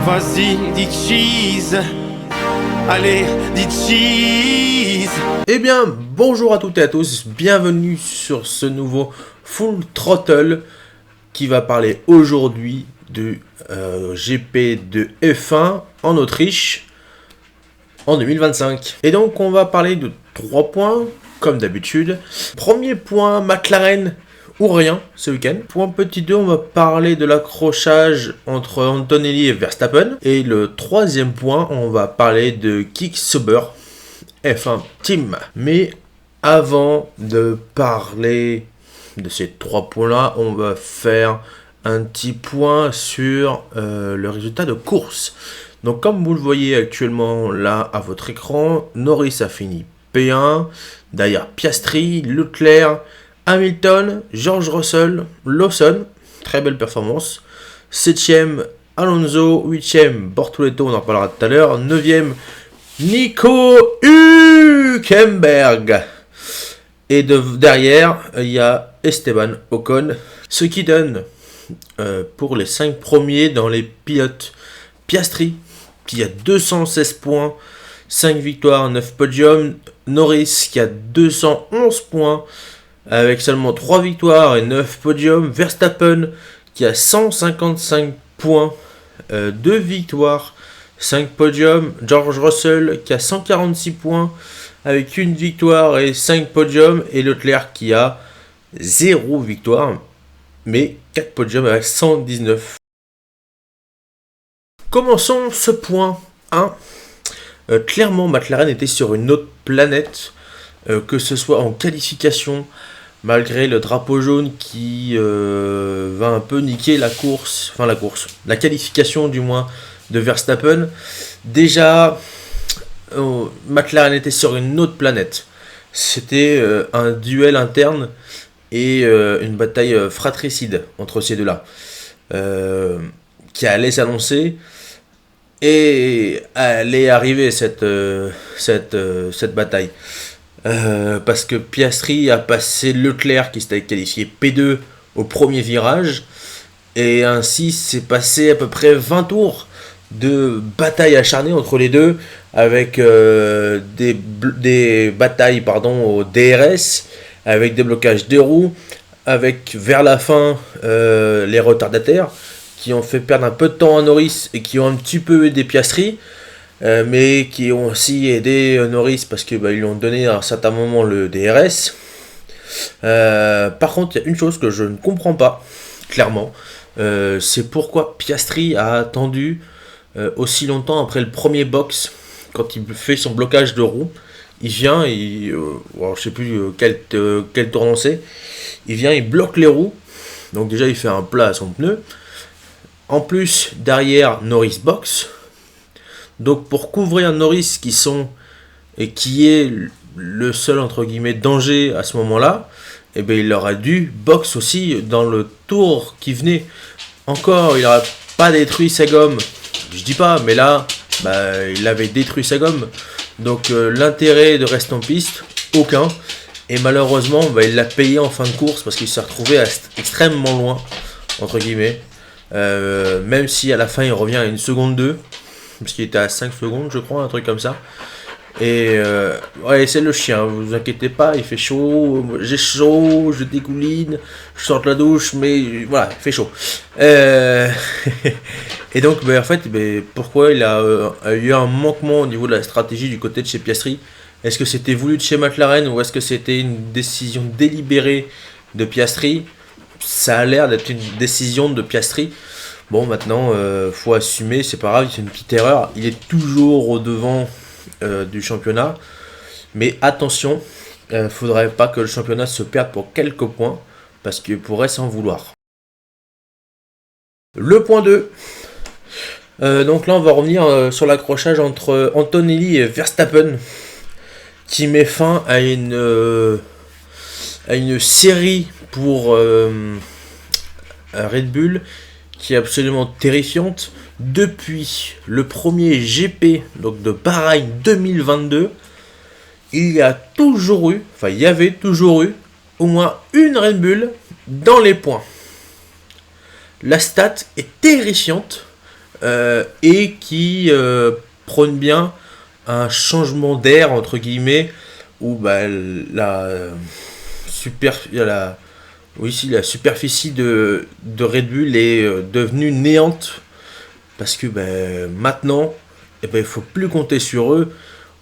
Vas-y, dis cheese. Allez, dis cheese. Eh bien, bonjour à toutes et à tous, bienvenue sur ce nouveau Full Throttle qui va parler aujourd'hui du GP de F1 en Autriche en 2025. Et donc, on va parler de 3 points, comme d'habitude. Premier point, McLaren ou rien ce week-end. Point petit 2, on va parler de l'accrochage entre Antonelli et Verstappen. Et le troisième point, on va parler de Kick Sauber F1 Team. Mais avant de parler de ces 3 points-là, on va faire un petit point sur le résultat de course. Donc comme vous le voyez actuellement là à votre écran, Norris a fini P1, derrière Piastri, Leclerc, Hamilton, George Russell, Lawson, très belle performance. 7ème, Alonso, 8ème, Bortoleto, on en parlera tout à l'heure. 9ème, Nico Hülkenberg. Et derrière, il y a Esteban Ocon. Ce qui donne pour les 5 premiers dans les pilotes Piastri, qui a 216 points, 5 victoires, 9 podiums. Norris qui a 211 points, avec seulement 3 victoires et 9 podiums. Verstappen qui a 155 points, 2 victoires, 5 podiums. George Russell qui a 146 points, avec 1 victoire et 5 podiums. Et Leclerc qui a 0 victoire, mais 4 podiums avec 119. Commençons ce point 1. Clairement, McLaren était sur une autre planète, que ce soit en qualification, malgré le drapeau jaune qui va un peu niquer la qualification du moins de Verstappen. Déjà, McLaren était sur une autre planète. C'était un duel interne et une bataille fratricide entre ces deux-là, qui allait s'annoncer. Et allait arriver cette bataille. Parce que Piastri a passé Leclerc qui s'était qualifié P2 au premier virage. Et ainsi s'est passé à peu près 20 tours de bataille acharnée entre les deux. Avec des batailles au DRS. Avec des blocages des roues. Avec vers la fin les retardataires, qui ont fait perdre un peu de temps à Norris et qui ont un petit peu aidé Piastri, mais qui ont aussi aidé Norris parce qu'ils lui ont donné à un certain moment le DRS. Par contre, il y a une chose que je ne comprends pas, clairement, c'est pourquoi Piastri a attendu aussi longtemps après le premier box, quand il fait son blocage de roue. Il vient, je ne sais plus quel tournant c'est, il vient, il bloque les roues, donc déjà il fait un plat à son pneu. En plus, derrière, Norris box. Donc, pour couvrir Norris, qui est le seul, entre guillemets, danger à ce moment-là, eh bien, il aurait dû box aussi dans le tour qui venait. Encore, il n'aurait pas détruit sa gomme. Je dis pas, mais là, il avait détruit sa gomme. Donc, l'intérêt de rester en piste, aucun. Et malheureusement, il l'a payé en fin de course parce qu'il s'est retrouvé extrêmement loin, entre guillemets. Même si à la fin il revient à 1 seconde 2, parce qu'il était à 5 secondes je crois, un truc comme ça. Et ouais, c'est le chien, vous inquiétez pas, il fait chaud, j'ai chaud, je dégouline, je sors de la douche, mais voilà, il fait chaud. Et donc en fait, pourquoi il a eu un manquement au niveau de la stratégie du côté de chez Piastri? Est-ce que c'était voulu de chez McLaren ou est-ce que c'était une décision délibérée de Piastri? Ça a l'air d'être une décision de Piastri. Bon, maintenant, faut assumer, c'est pas grave, c'est une petite erreur. Il est toujours au devant du championnat. Mais attention, faudrait pas que le championnat se perde pour quelques points, parce qu'il pourrait s'en vouloir. Le point 2. Donc là, on va revenir sur l'accrochage entre Antonelli et Verstappen, qui met fin à une série pour Red Bull qui est absolument terrifiante. Depuis le premier GP donc de Bahreïn 2022, il y avait toujours eu au moins une Red Bull dans les points. La stat est terrifiante. et qui prône bien un changement d'air entre guillemets où bah, la superficie de Red Bull est devenue néante parce que maintenant il faut plus compter sur eux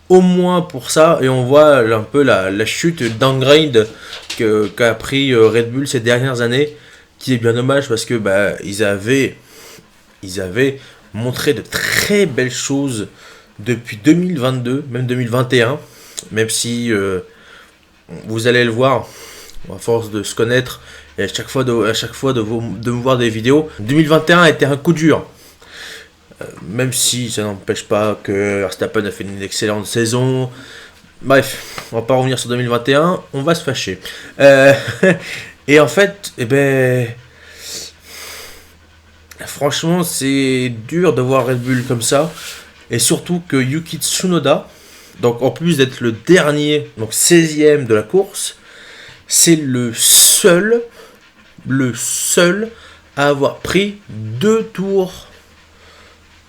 au moins pour ça, et on voit un peu la chute downgrade qu'a pris Red Bull ces dernières années, qui est bien dommage parce que ils avaient montré de très belles choses depuis 2022, même 2021, même si vous allez le voir à force de se connaître et à chaque fois de me voir des vidéos. 2021 a été un coup dur. Même si ça n'empêche pas que Verstappen a fait une excellente saison. Bref, on va pas revenir sur 2021, on va se fâcher. Et en fait, franchement, c'est dur de voir Red Bull comme ça. Et surtout que Yuki Tsunoda, donc en plus d'être le dernier, donc 16e de la course, c'est le seul à avoir pris 2 tours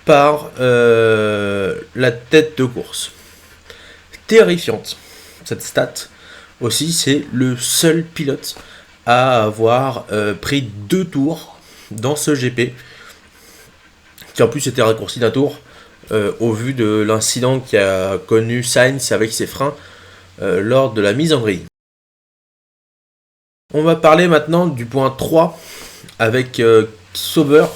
par la tête de course. Terrifiante cette stat. Aussi, c'est le seul pilote à avoir pris 2 tours dans ce GP, qui en plus était raccourci d'un tour au vu de l'incident qui a connu Sainz avec ses freins lors de la mise en grille. On va parler maintenant du point 3 avec Sauber.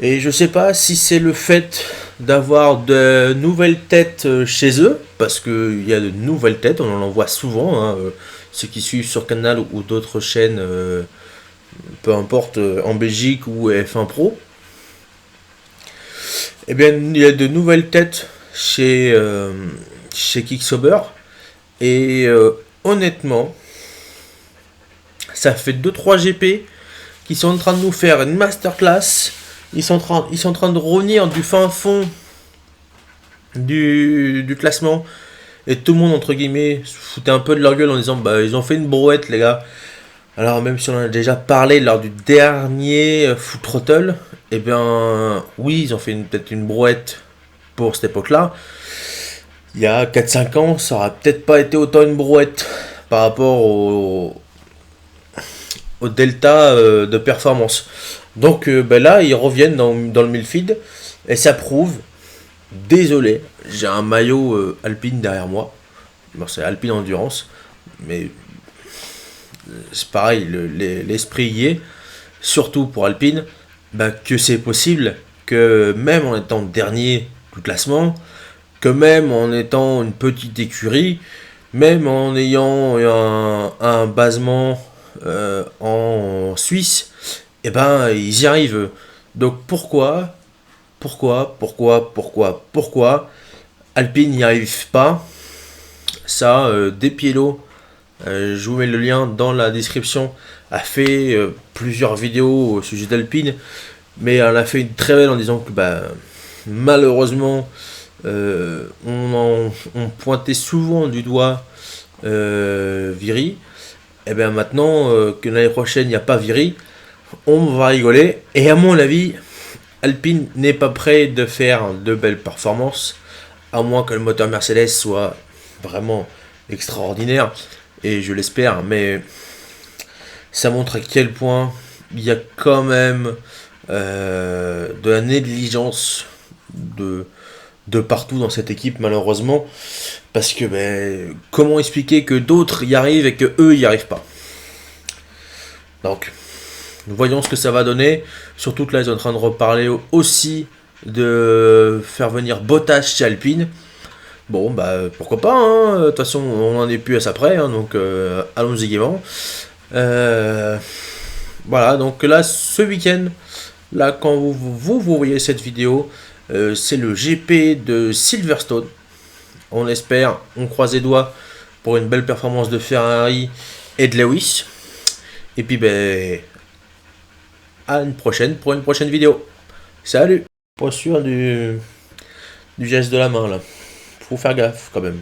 Et je sais pas si c'est le fait d'avoir de nouvelles têtes chez eux, parce qu'il y a de nouvelles têtes, on en voit souvent, hein, ceux qui suivent sur Canal ou d'autres chaînes, peu importe, en Belgique ou F1 Pro. Eh bien, il y a de nouvelles têtes chez Kick Sauber, et honnêtement, ça fait 2-3 GP qui sont en train de nous faire une masterclass. Ils sont en train de revenir du fin fond du classement. Et tout le monde, entre guillemets, se foutait un peu de leur gueule en disant ils ont fait une brouette, les gars. Alors, même si on en a déjà parlé lors du dernier Full Throttle, eh bien, oui, ils ont fait peut-être une brouette pour cette époque-là. Il y a 4-5 ans, ça aurait peut-être pas été autant une brouette par rapport au delta de performance. Donc là, ils reviennent dans le millefeed et ça prouve. Désolé, j'ai un maillot Alpine derrière moi. Bon, c'est Alpine Endurance, mais c'est pareil, l'esprit y est, surtout pour Alpine, que c'est possible que même en étant dernier du classement, que même en étant une petite écurie, même en ayant un basement en Suisse, ils y arrivent. Donc pourquoi Alpine n'y arrive pas? Ça, Despiello, je vous mets le lien dans la description, a fait plusieurs vidéos au sujet d'Alpine, mais elle a fait une très belle en disant que malheureusement on pointait souvent du doigt Viry. Et bien maintenant que l'année prochaine il n'y a pas Viry, on va rigoler. Et à mon avis, Alpine n'est pas prêt de faire de belles performances, à moins que le moteur Mercedes soit vraiment extraordinaire, et je l'espère, mais ça montre à quel point il y a quand même de la négligence de partout dans cette équipe, malheureusement, parce que comment expliquer que d'autres y arrivent et que eux y arrivent pas? Donc nous voyons ce que ça va donner. Surtout que là, ils sont en train de reparler aussi de faire venir Bottas chez Alpine. Bon, pourquoi pas, hein. De toute façon, on n'en est plus à ça près, hein, donc allons-y gaiement. Voilà, donc là, ce week-end, là, quand vous voyez cette vidéo, c'est le GP de Silverstone. On espère, on croise les doigts pour une belle performance de Ferrari et de Lewis. Et puis, à une prochaine pour une prochaine vidéo. Salut! Pas sûr du geste de la main là. Faut faire gaffe quand même.